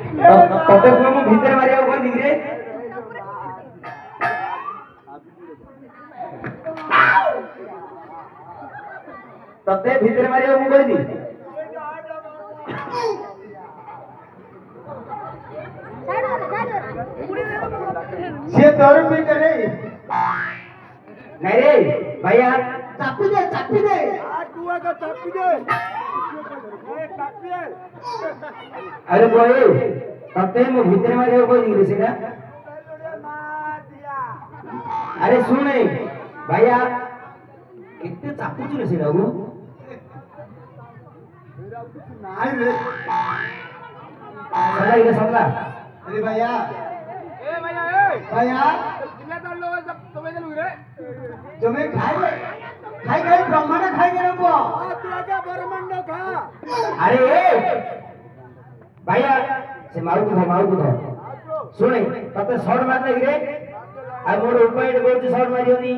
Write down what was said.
तते को मु भीतर मारिया कोई दिगरे तते भीतर मारिया मु कोई दी से तोर भी करे नहीं रे भैया चापी दे आ तू का चापी दे ए चापी दे अरे बोए तते मु भीतर मारिया कोई दिगरे सेटा मार दिया अरे सुन भैया कितने चापूची रे सेटा वो नाई रे सदा इने समझा अरे भैया ए भैया किल्ला तर लो सब तुम्हें चलू रे जो मैं खाई ब्रह्मांड खाई गए वो आ तू का ब्रह्मांड खा अरे भैया से मारू को सुने तते शॉट मारले रे आ मोर उपाय गोल शॉट मारियोनी